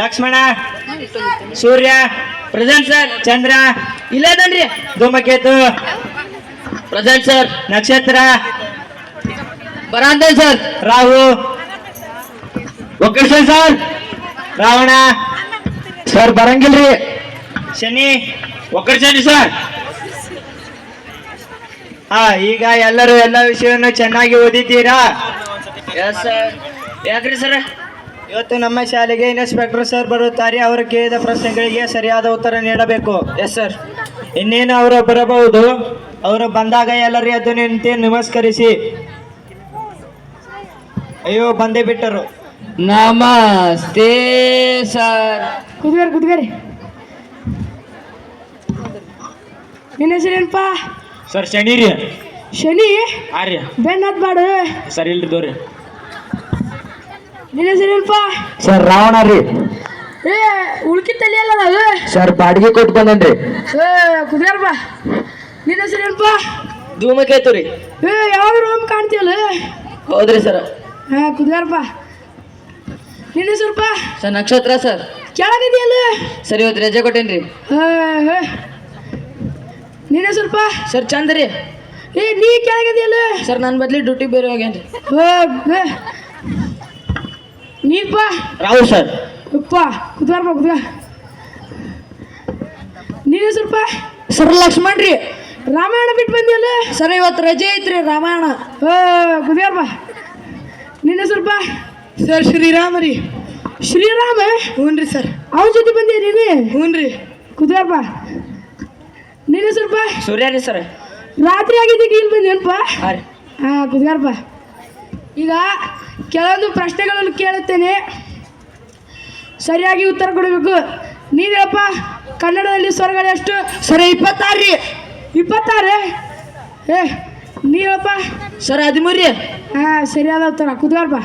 Lakshmana, Surya present sir. Chandra ಇಲ್ಲದನ್ರಿ. Dhumaketu present sir. Nakshatra ಬರಾಂತ sir. Rahu ಒಕ್ಕರ್ಸನ್ ಸರ್. ರಾವಣ ಸರ್ ಬರಂಗಿಲ್ರಿ. ಶನಿ ಒಕ್ಕರ್ಸನ್ ಸರ್. ಈಗ ಎಲ್ಲರೂ ಎಲ್ಲ ವಿಷಯವನ್ನು ಚೆನ್ನಾಗಿ ಓದಿದ್ದೀರಾ? Yes sir. ಯಾಕ್ರಿ ಸರ್? ಇವತ್ತು ನಮ್ಮ ಶಾಲೆಗೆ ಇನ್ಸ್ಪೆಕ್ಟರ್ ಸರ್ ಬರುತ್ತಾರೆ. ಅವರು ಕೇಳಿದ ಪ್ರಶ್ನೆಗಳಿಗೆ ಸರಿಯಾದ ಉತ್ತರ ನೀಡಬೇಕು. Yes sir. ಇನ್ನೇನು ಅವರು ಬರಬಹುದು. ಅವರು ಬಂದಾಗ ಎಲ್ಲರೂ ಎದ್ದು ನಿಂತು ನಮಸ್ಕರಿಸಿ. ಅಯ್ಯೋ ಬಂದೇ ಬಿಟ್ಟರು. ನಮಸ್ತೆ ಸರ್. ಕುದ್ಗಾರಿ ನಿನ್ನ ಹೆಸರೇನಪ್ಪ? ಸರ್ ಶನಿ ರೀ. ಶನಿ ಆರ್ಯ ಬೆನ್ನ ಹತ್ಬಾಡು. ಸರ್ ಇಲ್ರಿ ದೋರಿ. ನಿನ್ನ ಹೆಸರೇನಪ್ಪ? ಸರ್ ರಾವಣ ರೀ. ಏ ಉಳ್ಕಿ ತಲೆ ಅಲ್ಲ ಅದು. ಸರ್ ಬಾಡಿಗೆ ಕೊಟ್ಟು ಬಂದನ್ರಿ. ಏ ಕುದ್ಗಾರಪ್ಪ. ನಿನ್ನ ಹೆಸರೇನಪ್ಪ? ಧೂಮಕೇತು ರೀ. ಏ ಯಾವಾಗ ರೂಮ್ ಕಾಣ್ತೀಯಲ್ಲ? ಹೌದ್ರಿ ಸರ್. ಕುದ್ಗಾರಪ್ಪ. ನಿನ್ನ ಹೆಸರಪ್ಪ? ಸರ್ ನಕ್ಷತ್ರ ಸರ್. ಕೆಳಗಿದೆಯಲ್ಲ? ಸರ್ ಇವತ್ತು ರಜೆ ಕೊಟ್ಟೇನ್ರಿ. ನಿನ್ನ ಹೆಸರಪ್ಪ? ಸರ್ ಚಂದ ರೀ. ಏ ನೀ ಕೆಳಗಿದೆಯಲ್ಲ? ಸರ್ ನನ್ನ ಬದ್ಲಿ ಡ್ಯೂಟಿ ಬೇರೆ ಹೋಗ್ಯಾನ್ರಿ. ನೀಪ್ಪ? ರಾಹು ಸರ್. ಉಪ್ಪ ಕುದ್ಗಾರಪ್ಪ ಕುದ್ಗಾರ. ನಿನ್ನ ಹೆಸರಪ್ಪ? ಸರ್ ಲಕ್ಷ್ಮಣ್ ರೀ. ರಾಮಾಯಣ ಬಿಟ್ಟು ಬಂದಿಯಲ್ಲ? ಸರ್ ಇವತ್ತು ರಜೆ ಐತ್ರಿ ರಾಮಾಯಣ. ಕುದ್ಗಾರಪ್ಪ. ನಿನ್ನ ಹೆಸರಪ್ಪ? ಸರ್ ಶ್ರೀರಾಮ ರೀ. ಶ್ರೀರಾಮ? ಹ್ಞೂ ರೀ ಸರ್. ಅವನ ಜೊತೆ ಬಂದಿ ನೀನು? ಹ್ಞೂ ರೀ. ಕುದ್ಗಾರಪ್ಪ. ನಿನ್ನ ಹೆಸರಪ್ಪ? ಸೂರ್ಯ ರೀ ಸರ್. ರಾತ್ರಿ ಆಗಿದ್ದಕ್ಕೆ ಇಲ್ಲಿ ಬಂದೇನಪ್ಪ? ಹಾಂ ರೀ. ಕುದ್ಗಾರಪ್ಪ. ಈಗ ಕೆಲವೊಂದು ಪ್ರಶ್ನೆಗಳನ್ನು ಕೇಳುತ್ತೇನೆ, ಸರಿಯಾಗಿ ಉತ್ತರ ಕೊಡಬೇಕು. ನೀನು ಹೇಳಪ್ಪ, ಕನ್ನಡದಲ್ಲಿ ಸ್ವರಗಳು ಎಷ್ಟು? ಸರ್ 26 ರೀ. 26? ಏ ನೀ ಹೇಳಪ್ಪ. ಸರ್ 13 ರೀ. ಸರಿಯಾದ ಉತ್ತರ. ಕುದ್ಗಾರಪ್ಪ.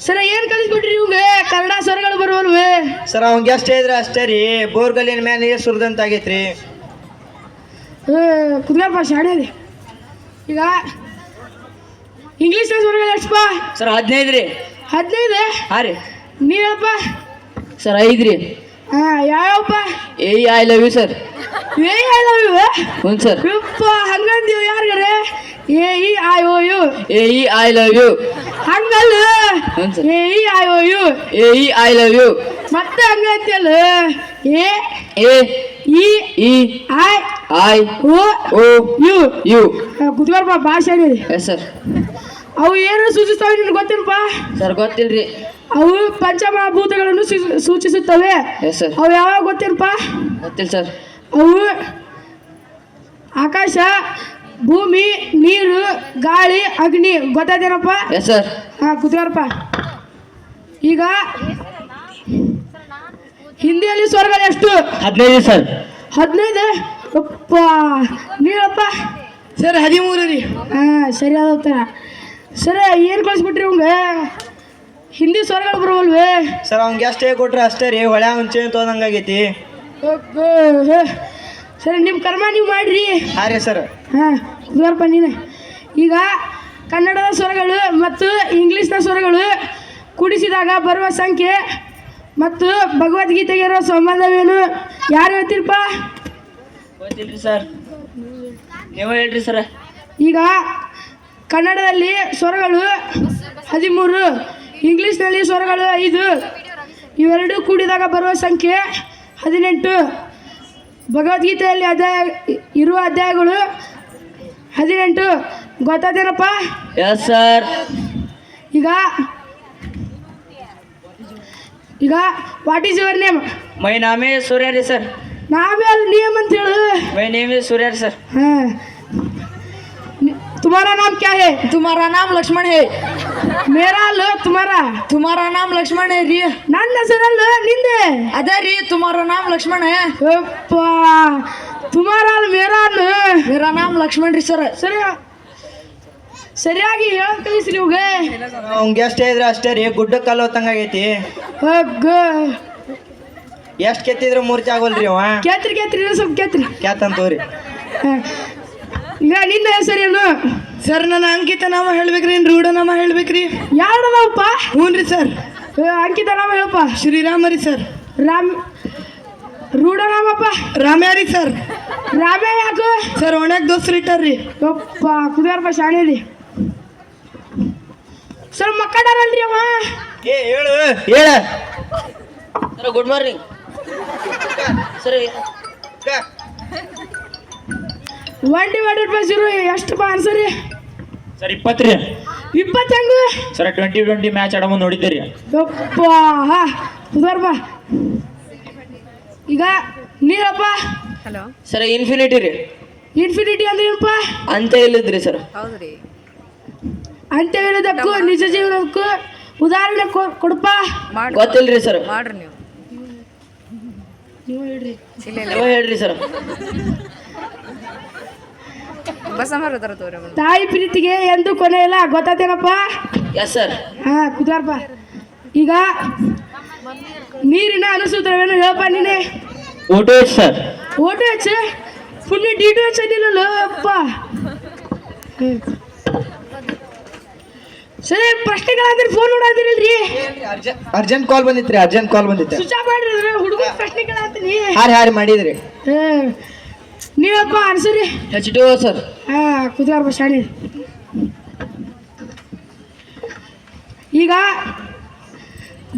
ಸರ್ ಏನು ಕಲಿಸ್ಕೊಟ್ರಿ ಇವಂಗೆ ಕನ್ನಡ ಸ್ವರಗಳು ಬರುವಲ್ವೇ? ಸರ್ ಅವಂಗೆ ಅಷ್ಟೇ ಇದ್ರೆ ಅಷ್ಟೇ ರೀ. ಬೋರ್ಗಲ್ಲಿನ ಮೇಲೆ ನೀರು ಸುರಿದಂತಾಗೈತ್ರಿ. ಕುದ್ಗಾರಪ್ಪ ಶಾಣೆ ಅದೇ. ಈಗ ಇಂಗ್ಲೀಷ್ನ ಸ್ವರಗಳು ಎಷ್ಟಪ್ಪ? ಸರ್ 15 ರೀ. 15? ಹಾಂ ರೀ. ನೀ ಹೇಳಪ್ಪ. ಸರ್ 5 ರೀ. ಯಾವಪ್ಪ? I love you sir. ಏ ಐ ಲವ್ ಯು? ಹ್ಞೂ ಸರ್. ಯಪ್ಪ ಹಂಗಂದೀವಿ ಯಾರಿಗಾರೆ? AEIOU. I love you. ಹಂಗಲ್ಲ. ಹ್ಞೂ sir. AEIOU. I love you. ಮತ್ತೆ ಹಂಗಂತಿಯಲ್ಲ. ಯು. ಕುತ್ಕೊಳ್ಪ ಭಾಷೆ. Yes sir. ಅವು ಏನು ಸೂಚಿಸ್ತವೆ ನಿನ್ಗೆ ಗೊತ್ತೇನಪ್ಪ? ಸರ್ ಗೊತ್ತಿಲ್ರಿ. ಅವು ಪಂಚಮಹಾಭೂತಗಳನ್ನು ಸೂಚಿಸುತ್ತವೆ. S sir. ಅವು ಯಾವಾಗ ಗೊತ್ತೇನಪ್ಪ? ಗೊತ್ತಿಲ್ಲ ಸರ್. ಅವು ಆಕಾಶ, ಭೂಮಿ, ನೀರು, ಗಾಳಿ, ಅಗ್ನಿ. ಗೊತ್ತಾಯ್ತೇನಪ್ಪ? Yes sir. ಕುತ್ಕೊಳ್ಪ. ಈಗ ಹಿಂದಿಯಲ್ಲಿ ಸ್ವರಗಳು ಎಷ್ಟು? 15 ಸರ್. 15? ಅಪ್ಪ ನೀವಪ್ಪ? ಸರ್ 13 ರೀ. ಸರಿಯಾದ ಉತ್ತರ. ಸರ್ ಏನು ಕಳಿಸ್ಬಿಟ್ರಿ ಅವಂಗೆ ಹಿಂದಿ ಸ್ವರಗಳು ಬರುವಲ್ವೇ? ಸರ್ ಅವಂಗೆ ಅಷ್ಟೇ ಕೊಟ್ರೆ ಅಷ್ಟೇ ರೀ. ಹೊಳೆ ಮುಂಚೆ ತೋದಂಗಾಗೈತಿ. ಸರಿ ನಿಮ್ಮ ಕರ್ಮ ನೀವು ಮಾಡಿರಿ. ಹಾಂ ರೀ ಸರ್. ಕುದ್ಗಾರಪ್ಪ ನೀನು. ಈಗ ಕನ್ನಡದ ಸ್ವರಗಳು ಮತ್ತು ಇಂಗ್ಲೀಷ್ನ ಸ್ವರಗಳು ಕೂಡಿಸಿದಾಗ ಬರುವ ಸಂಖ್ಯೆ ಮತ್ತು ಭಗವದ್ಗೀತೆಗೆ ಇರೋ ಸಂಬಂಧವೇನು? ಯಾರು ಹೇಳ್ತೀರಪ್ಪ? ಗೊತ್ತಿಲ್ರಿ ಸರ್. ನೀವು ಹೇಳ್ರಿ ಸರ್. ಈಗ ಕನ್ನಡದಲ್ಲಿ ಸ್ವರಗಳು 13, ಇಂಗ್ಲೀಷ್ನಲ್ಲಿ ಸ್ವರಗಳು 5. ಇವೆರಡು ಕೂಡಿದಾಗ ಬರುವ ಸಂಖ್ಯೆ 18. ಭಗವದ್ಗೀತೆಯಲ್ಲಿ ಇರುವ ಅಧ್ಯಾಯಗಳು 18. ಗೊತ್ತಾದೇನಪ್ಪ? Yes sir. ಈಗ what is your name? My name Surya ರೀ ಸರ್. ನಾವೇ ಅಲ್ಲಿ ನೇಮ್ ಅಂತ ಹೇಳು. ಮೈ ನೇಮ್ ಇಸ್ ಸೂರ್ಯ ರೀ ಸರ್. तुम्हारा नाम क्या है? तुम्हारा नाम लक्ष्मण है. मेरा लो तुम्हारा. तुम्हारा नाम लक्ष्मण है ರೀ. ನನ್ನ ಹೆಸರಲ್ಲ ನಿಂದೆ. ಅದೇ ರೀ तुम्हारा नाम लक्ष्मण है. ಅಪ್ಪ तुम्हारा मेरा मेरा नाम लक्ष्मण ರೀ ಸರ್. ಸರಿಯಾಗಿ ಹೇಳಕ್ ಕಲಿಸ್ರಿ ಇವ್ಗೆ. ಅವಂಗೆ ಅಷ್ಟೇ ಇದ್ರೆ ಅಷ್ಟೇ ರೀ. ಗುಡ್ಡಕ್ಕೆ ಕಲ್ಲು ಹೊತ್ತಂಗಾಗೈತಿ. ಎಷ್ಟು ಕೆತ್ತಿದ್ರೆ ಮೂರ್ತಿ ಆಗೋಲ್ರಿ ಅವ. ಕೇತ್ರಿ ಸ್ವಲ್ಪ ಕೇತ್ರಿ. ಕ್ಯಾತಂತವ್ರಿ. ಈಗ ನಿನ್ನ ಹೆಸರೇನು? ಸರ್ ನನ್ನ ಅಂಕಿತ ನಾಮ ಹೇಳ್ಬೇಕ್ರಿ, ರೂಢ ನಾಮ ಹೇಳ್ಬೇಕ್ರಿ. ಯಾರದಪ್ಪ? ಹ್ಞೂ ರೀ ಸರ್. ಅಂಕಿತ ನಾಮ ಹೇಳಪ್ಪ. ಶ್ರೀರಾಮ ರೀ ಸರ್. ರಾಮ್ ರೂಢನಾಮಪ್ಪ. ರಾಮ್ಯಾ ರೀ ಸರ್. ರಾಮೇ ಯಾಕು ಸರ್ ಒಣಗ್ ದೋಸ್ರು ಇಟ್ಟಾರ್ರಿ. ಯಪ್ಪ ಕುದಿಯಾರಪ್ಪ ಶಾಣೆಲಿ. ಸರ್ ಮಕ್ಕಳಾರಲ್ರಿ ಅವ. ಹೇಳ ಸರ್ ಗುಡ್ ಮಾರ್ನಿಂಗ್ ಸರ್. ₹1 ಎಷ್ಟು ಬಾ ಅನ್ಸರಿ? ಸರ್ 20 ರೀ. 20 ಹೆಂಗು? ಸರ್ 2020 ಮ್ಯಾಚ್ ಆಡೋ ಮುಂದೆ ನೋಡಿದ್ದೀರಿ. ಯಪ್ಪ ಕುದಾರಪ್ಪ. ಈಗ ನೀರಪ್ಪ. ಸರ್ ಇನ್ಫಿನಿಟಿ ರೀ. ಇನ್ಫಿನಿಟಿ ಅಂದ್ರೆ ಏನಪ್ಪ? ಅಂತ ಇಲ್ಲಿದ್ರಿ ಸರ್. ಅಂತ ಹೇಳೋದಕ್ಕೂ ನಿಜ ಜೀವನಕ್ಕೂ ಉದಾಹರಣೆ ಕೊಡಪ್ಪ. ಗೊತ್ತಿಲ್ರಿ ಸರ್. ನೀವು ಹೇಳ್ರಿ. ನೀವು ಹೇಳ್ರಿ ಸರ್. ತಾಯಿ ಪ್ರೀತಿಗೆ ಎಂದು ಕೊನೆ ಇಲ್ಲ, ಗೊತ್ತಾತೇನಪ್ಪ? Yes sir. ಹಾ ಕುದಾರಪ್ಪ. ಈಗ ನೀರಿನ ಅನುಸೂತ್ರವೇನು ಹೇಳಪ್ಪ ನೀನೆ. OTH sir. OTH ಪುಣ್ಯ DTH ಅದಿಲ್ಲಲ್ಲ ಅಪ್ಪ. ಸರಿ ಪ್ರಶ್ನೆಗಳಾದ್ರೆ ಫೋನ್ ನೋಡಾದಿರಲ್ರಿ. ಅರ್ಜೆಂಟ್ ಕಾಲ್ ಬಂದಿತ್ರಿ. ಸ್ವಿಚ್ ಆಫ್ ಮಾಡಿದ್ರೆ ಹುಡುಗ ಪ್ರಶ್ನೆಗಳಾಗ್ತೀನಿ. ಹಾರಿ ಮಾಡಿದ್ರಿ. ನೀವಪ್ಪ ಅನ್ಸರಿ. H2O sir. ಹಾ ಕುದಾರಪ್ಪ ಶಾಣಿ. ಈಗ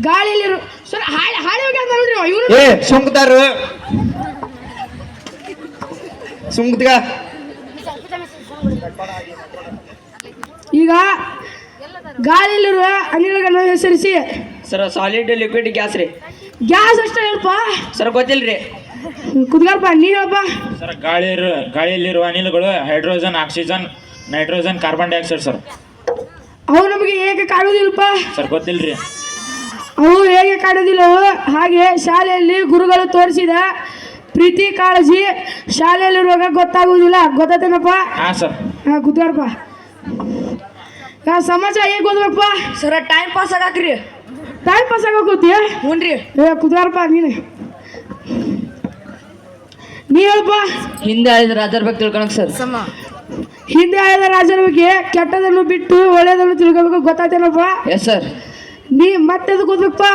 ಗಾಳಿಯಲ್ಲಿ ಸರ್ ಹಾಳಿ ಹೋಗಿ ಅಂತ ನೋಡ್ರಿ ಇವನು. ಸುಮ್ಗ ಈಗ ಗಾಳಿಯಲ್ಲಿರುವ ಅನಿಲಗಳನ್ನು ಹೆಸರಿಸಿ. ಸರ್ ಸಾಲಿಡ್ ಲಿಕ್ವಿಡ್ ಗ್ಯಾಸ್ ರೀ. ಗ್ಯಾಸ್ ಅಷ್ಟೇ ಹೇಳಪ್ಪ. ಸರ್ ಗೊತ್ತಿಲ್ರಿ. ಕುದ್ಗಾರಪ್ಪ ನೀ ಹೇಳಪ್ಪ. ಸರ್ ಗಾಳಿಯಲ್ಲಿರುವ ಅನಿಲಗಳು hydrogen, oxygen, nitrogen, carbon dioxide sir. ಅವು ನಮಗೆ ಹೇಗೆ ಕಾಣುವುದಿಲ್ಲಪ್ಪ. ಸರ್ ಗೊತ್ತಿಲ್ರಿ. ಅವು ಹೇಗೆ ಕಾಣುವುದಿಲ್ಲವೋ ಹಾಗೆ ಶಾಲೆಯಲ್ಲಿ ಗುರುಗಳು ತೋರಿಸಿದ ಪ್ರೀತಿ ಕಾಳಜಿ ಶಾಲೆಯಲ್ಲಿರುವಾಗ ಗೊತ್ತಾಗುವುದಿಲ್ಲ, ಗೊತ್ತಾತೇನಪ್ಪ? ಹಾಂ ಸರ್. ಹಾಂ ಕುದ್ಗಾರಪ್ಪ. ಸಮಾಜ ಹೇಗೆ ಓದ್ಬೇಕಪ್ಪ? ಸರ ಟೈಮ್ ಪಾಸ್ ಆಗಾಕ್ರಿ. ಟೈಮ್ ಪಾಸ್ ಆಗೋಕೂತಿ. ಹ್ಞೂ ರೀ. ಕುದ್ಗಾರಪ್ಪ ನೀ ಹೇಳಪ್ಪ. ಹಿಂದೆ ಆಯ್ತು ರಾಜರ ಬಗ್ಗೆ ತಿಳ್ಕೊಳಕ್ ಸರ್. ಹಿಂದೆ ಆಯ್ದ ರಾಜರ ಬಗ್ಗೆ ಕೆಟ್ಟದನ್ನು ಬಿಟ್ಟು ಒಳ್ಳೆಯದನ್ನು ತಿಳ್ಕೊಬೇಕು, ಗೊತ್ತಾಯ್ತೇನಪ್ಪ? Yes sir. ನೀ ಮತ್ತೆ ಅದಕ್ಕೆ ಓದ್ಬೇಕಪ್ಪ.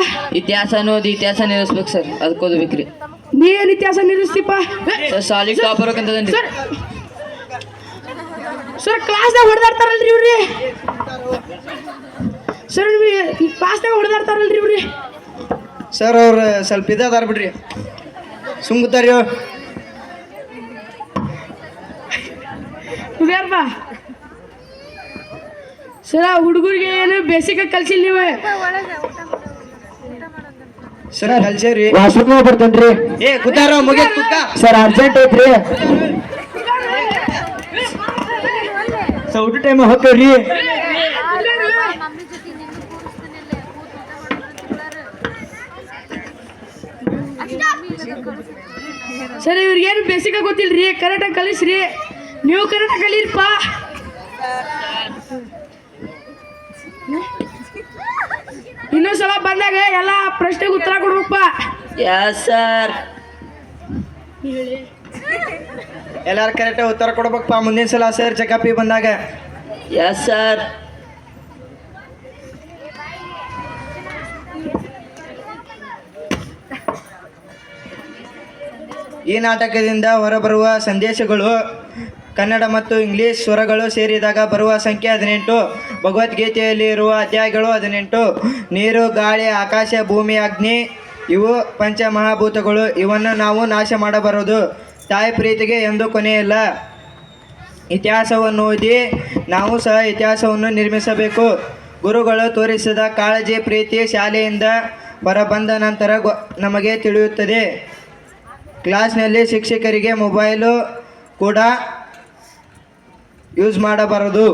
ಇತಿಹಾಸ ಅನ್ನೋದು ಇತಿಹಾಸ ನಿಲ್ಲಿಸ್ಬೇಕು ಸರ್, ಅದಕ್ಕೆ ಓದ್ಬೇಕ್ರಿ. ನೀ ಏನು ಇತಿಹಾಸ ನಿಲ್ಲಿಸ್ತೀಪ? ಸರ್ ಸಾಲಿಡ್ ಟಾಪರ್ ಅಂತದನ್ರಿ. ಸರ್ ಕ್ಲಾಸ್ನಾಗ ಹೊಡೆದಾಡ್ತಾರಲ್ರಿ ಇವ್ರಿ. ಸರ್ ಈ ಕ್ಲಾಸ್ನಾಗ ಹೊಡೆದಾಡ್ತಾರಲ್ರಿ ಇವ್ರಿ. ಸರ್ ಅವ್ರು ಸ್ವಲ್ಪ ಇದಾದಾರ ಬಿಡ್ರಿ, ಸುಮ್ಗುತ್ತಾರಿ. ಯಾರಪ್ಪ ಸರ ಹುಡುಗರಿಗೆ ಏನು ಬೇಸಿಗೆ ಕಲ್ಸಿಲ್ಲ ನೀವು. ಸರ್ ಕಲ್ಸೇವ್ರಿ. ವಾಶ್ರೂಮ್ ಬರ್ತೇನ್ರಿ. ಕೂತಾರ ಮುಗಿಯ ಕೂತ. ಸರ್ ಅರ್ಜೆಂಟ್ ಐತ್ರಿ. ಊಟ ಟೈಮ್ ಹೋಗ್ತೇವ್ರಿ. ಸರ್ ಇವ್ರಿಗೇನು ಬೇಸಿಗೆ ಗೊತ್ತಿಲ್ರಿ, ಕರೆಕ್ಟಾಗಿ ಕಲಿಸ್ರಿ. ನೀವು ಕರೆಕ್ಟಾಗಿ ಕಲೀರಿಪ್ಪ. ಇನ್ನೊಂದ್ಸಲ ಬಂದಾಗ ಎಲ್ಲ ಪ್ರಶ್ನೆಗೆ ಉತ್ತರ ಕೊಡ್ಬೇಕಪ್ಪ. Yes sir. ಎಲ್ಲಾರು ಕರೆಕ್ಟಾಗಿ ಉತ್ತರ ಕೊಡ್ಬೇಕಪ್ಪ ಮುಂದಿನ ಸಲ ಸರ್ ಚೆಕಪ್ ಬಂದಾಗ. Yes sir. ಈ ನಾಟಕದಿಂದ ಹೊರಬರುವ ಸಂದೇಶಗಳು ಕನ್ನಡ ಮತ್ತು ಇಂಗ್ಲಿಷ್ ಸ್ವರಗಳು ಸೇರಿದಾಗ ಬರುವ ಸಂಖ್ಯೆ 18. ಭಗವದ್ಗೀತೆಯಲ್ಲಿ ಇರುವ ಅಧ್ಯಾಯಗಳು 18. ನೀರು, ಗಾಳಿ, ಆಕಾಶ, ಭೂಮಿ, ಅಗ್ನಿ ಇವು ಪಂಚಮಹಾಭೂತಗಳು. ಇವನ್ನು ನಾವು ನಾಶ ಮಾಡಬಾರದು. ತಾಯಿ ಪ್ರೀತಿಗೆ ಎಂದು ಕೊನೆಯಿಲ್ಲ. ಇತಿಹಾಸವನ್ನು ಓದಿ ನಾವು ಸಹ ಇತಿಹಾಸವನ್ನು ನಿರ್ಮಿಸಬೇಕು. ಗುರುಗಳು ತೋರಿಸಿದ ಕಾಳಜಿ, ಪ್ರೀತಿ ಶಾಲೆಯಿಂದ ಹೊರಬಂದ ನಂತರ ನಮಗೆ ತಿಳಿಯುತ್ತದೆ. ಕ್ಲಾಸ್ನಲ್ಲಿ ಶಿಕ್ಷಕರಿಗೆ ಮೊಬೈಲು ಕೂಡ ಯೂಸ್ ಮಾಡಬಾರದು.